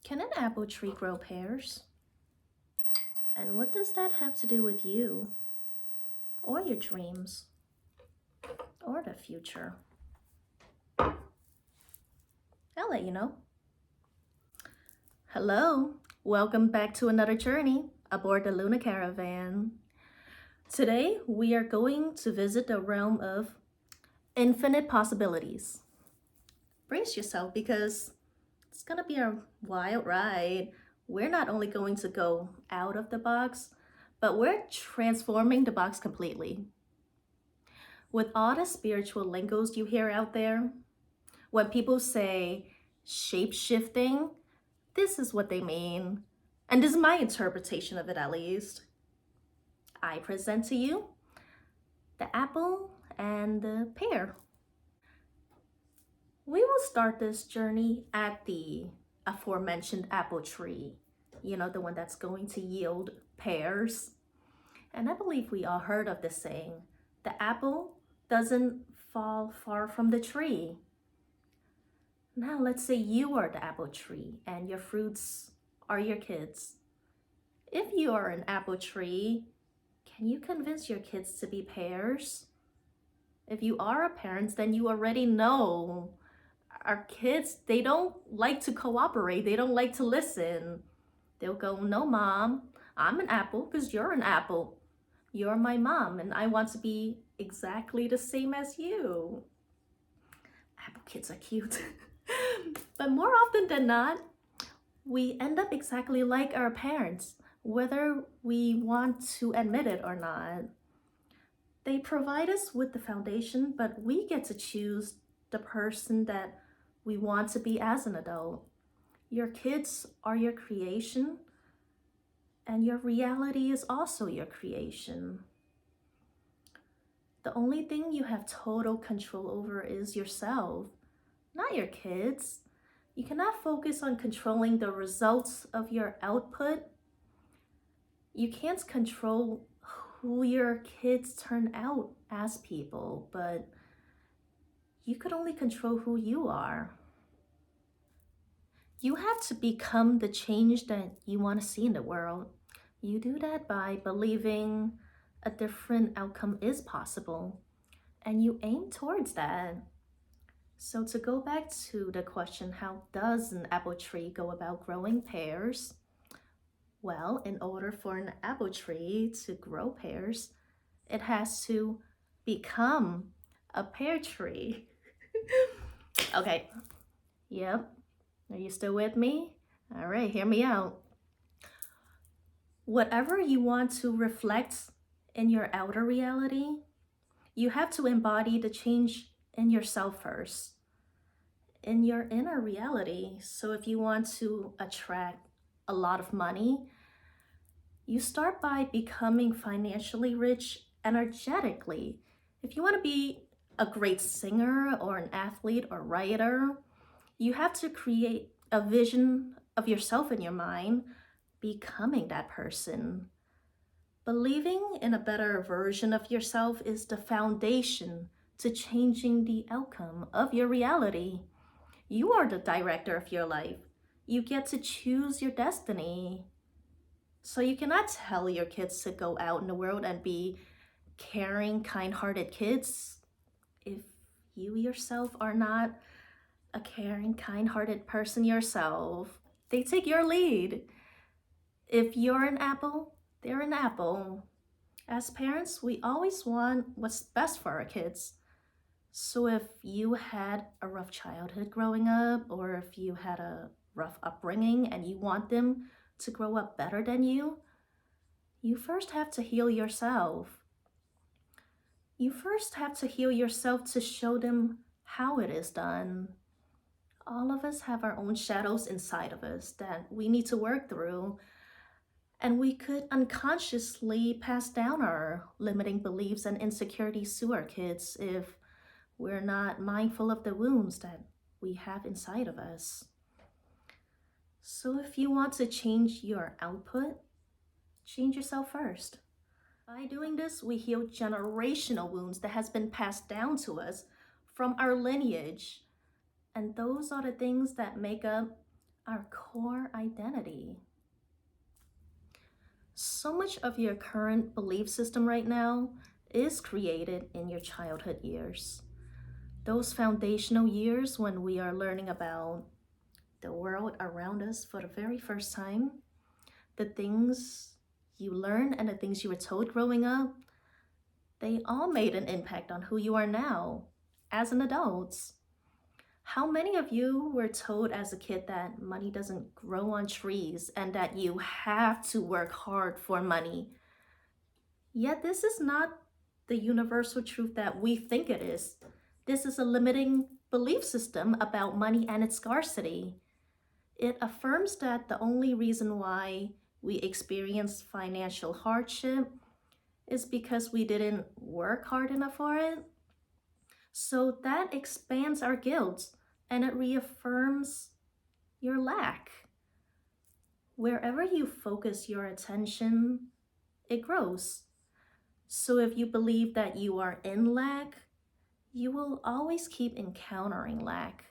Can an apple tree grow pears? And what does that have to do with you, or your dreams, or the future? I'll let you know. Hello, welcome back to another journey aboard the Luna Caravan. Today, we are going to visit the realm of infinite possibilities. Brace yourself because it's gonna be a wild ride. We're not only going to go out of the box, but we're transforming the box completely. With all the spiritual lingos you hear out there, when people say shape-shifting, this is what they mean. And this is my interpretation of it, at least. I present to you the apple and the pear. We will start this journey at the aforementioned apple tree. You know, the one that's going to yield pears. And I believe we all heard of the saying, the apple doesn't fall far from the tree. Now let's say you are the apple tree and your fruits are your kids. If you are an apple tree, can you convince your kids to be pears? If you are a parent, then you already know our kids, they don't like to cooperate. They don't like to listen. They'll go, no, mom, I'm an apple because you're an apple. You're my mom and I want to be exactly the same as you. Apple kids are cute. But more often than not, we end up exactly like our parents, whether we want to admit it or not. They provide us with the foundation, but we get to choose the person that we want to be as an adult. Your kids are your creation, and your reality is also your creation. The only thing you have total control over is yourself, not your kids. You cannot focus on controlling the results of your output. You can't control who your kids turn out as people, but you could only control who you are. You have to become the change that you want to see in the world. You do that by believing a different outcome is possible, and you aim towards that. So to go back to the question, how does an apple tree go about growing pears? Well, in order for an apple tree to grow pears, it has to become a pear tree. Okay, yep, are you still with me? All right, hear me out. Whatever you want to reflect in your outer reality, you have to embody the change in yourself first, in your inner reality. So if you want to attract a lot of money, you start by becoming financially rich energetically. If you want to be a great singer or an athlete or writer, you have to create a vision of yourself in your mind, becoming that person. Believing in a better version of yourself is the foundation to changing the outcome of your reality. You are the director of your life. You get to choose your destiny. So you cannot tell your kids to go out in the world and be caring, kind-hearted kids if you yourself are not a caring, kind-hearted person yourself. They take your lead. If you're an apple, they're an apple. As parents, we always want what's best for our kids. So if you had a rough childhood growing up, or if you had a rough upbringing and you want them to grow up better than you first have to heal yourself. You first have to heal yourself to show them how it is done. All of us have our own shadows inside of us that we need to work through. And we could unconsciously pass down our limiting beliefs and insecurities to our kids if we're not mindful of the wounds that we have inside of us. So if you want to change your output, change yourself first. By doing this, we heal generational wounds that has been passed down to us from our lineage. And those are the things that make up our core identity. So much of your current belief system right now is created in your childhood years. Those foundational years when we are learning about the world around us for the very first time, the things you learn and the things you were told growing up, they all made an impact on who you are now as an adult. How many of you were told as a kid that money doesn't grow on trees and that you have to work hard for money? Yet this is not the universal truth that we think it is. This is a limiting belief system about money and its scarcity. It affirms that the only reason why we experience financial hardship is because we didn't work hard enough for it. So that expands our guilt and it reaffirms your lack. Wherever you focus your attention, it grows. So if you believe that you are in lack, you will always keep encountering lack.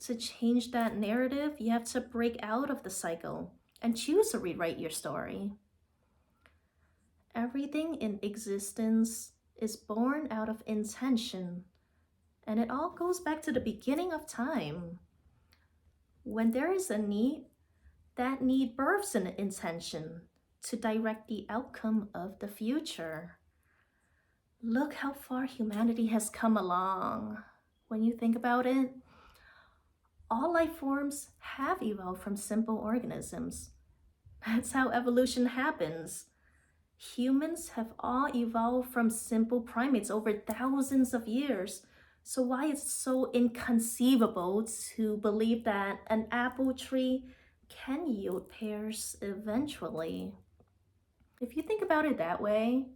To change that narrative, you have to break out of the cycle and choose to rewrite your story. Everything in existence is born out of intention, and it all goes back to the beginning of time. When there is a need, that need births an intention to direct the outcome of the future. Look how far humanity has come along. When you think about it, all life forms have evolved from simple organisms. That's how evolution happens. Humans have all evolved from simple primates over thousands of years. So why is it so inconceivable to believe that an apple tree can yield pears eventually? If you think about it that way,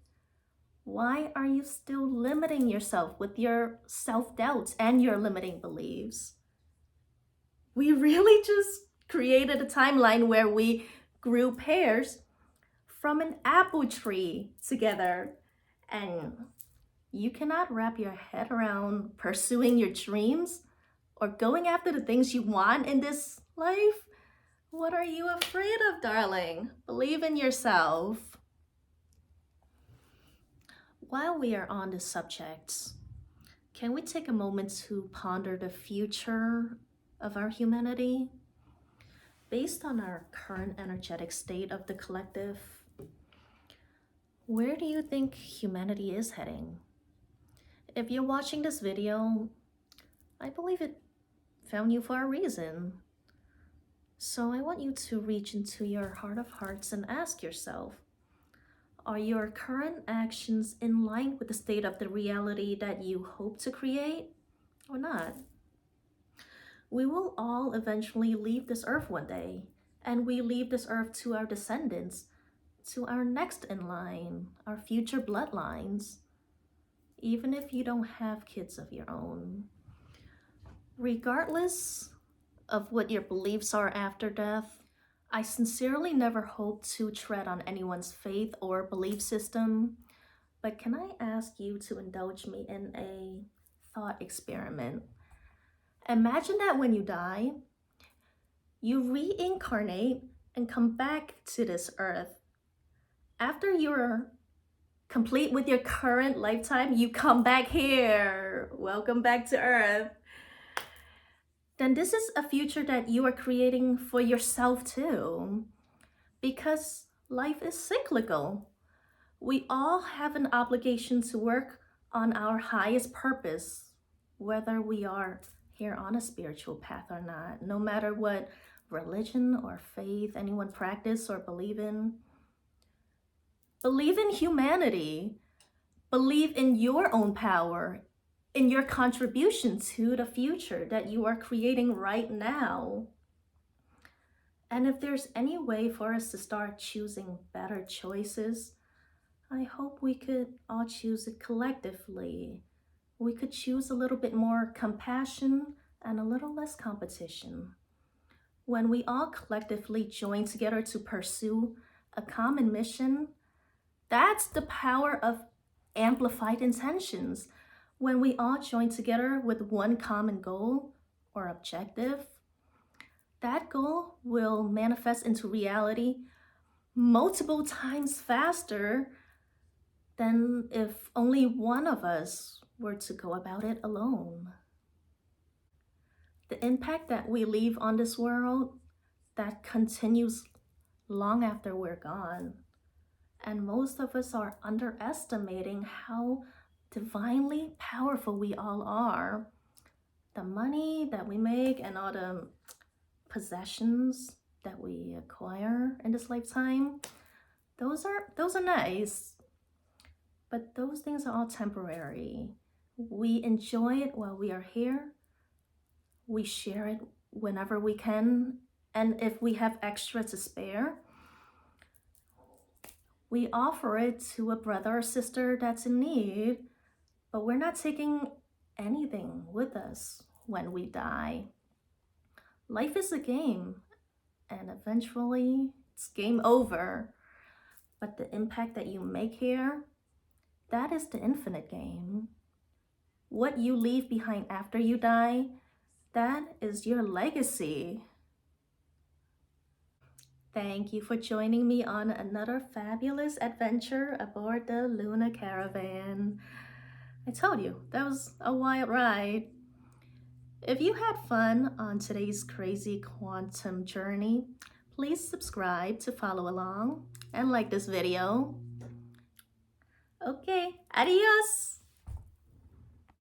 why are you still limiting yourself with your self-doubts and your limiting beliefs? We really just created a timeline where we grew pears from an apple tree together. And you cannot wrap your head around pursuing your dreams or going after the things you want in this life? What are you afraid of, darling? Believe in yourself. While we are on this subject, can we take a moment to ponder the future of our humanity? Based on our current energetic state of the collective, where do you think humanity is heading? If you're watching this video, I believe it found you for a reason. So I want you to reach into your heart of hearts and ask yourself, are your current actions in line with the state of the reality that you hope to create or not? We will all eventually leave this earth one day, and we leave this earth to our descendants, to our next in line, our future bloodlines, even if you don't have kids of your own. Regardless of what your beliefs are after death, I sincerely never hope to tread on anyone's faith or belief system, but can I ask you to indulge me in a thought experiment? Imagine that when you die, you reincarnate and come back to this earth. After you're complete with your current lifetime, you come back here. Welcome back to earth. Then this is a future that you are creating for yourself too, because life is cyclical. We all have an obligation to work on our highest purpose, whether we are here on a spiritual path or not, no matter what religion or faith anyone practice or believe in. Believe in humanity. Believe in your own power, in your contribution to the future that you are creating right now. And if there's any way for us to start choosing better choices, I hope we could all choose it collectively. We could choose a little bit more compassion and a little less competition. When we all collectively join together to pursue a common mission, that's the power of amplified intentions. When we all join together with one common goal or objective, that goal will manifest into reality multiple times faster than if only one of us were to go about it alone. The impact that we leave on this world, that continues long after we're gone. And most of us are underestimating how divinely powerful we all are. The money that we make and all the possessions that we acquire in this lifetime, those are nice, but those things are all temporary. We enjoy it while we are here. We share it whenever we can, and if we have extra to spare, we offer it to a brother or sister that's in need, but we're not taking anything with us when we die. Life is a game, and eventually it's game over. But the impact that you make here, that is the infinite game. What you leave behind after you die, that is your legacy. Thank you for joining me on another fabulous adventure aboard the Luna Caravan. I told you, that was a wild ride. If you had fun on today's crazy quantum journey, please subscribe to follow along and like this video. Okay, adios!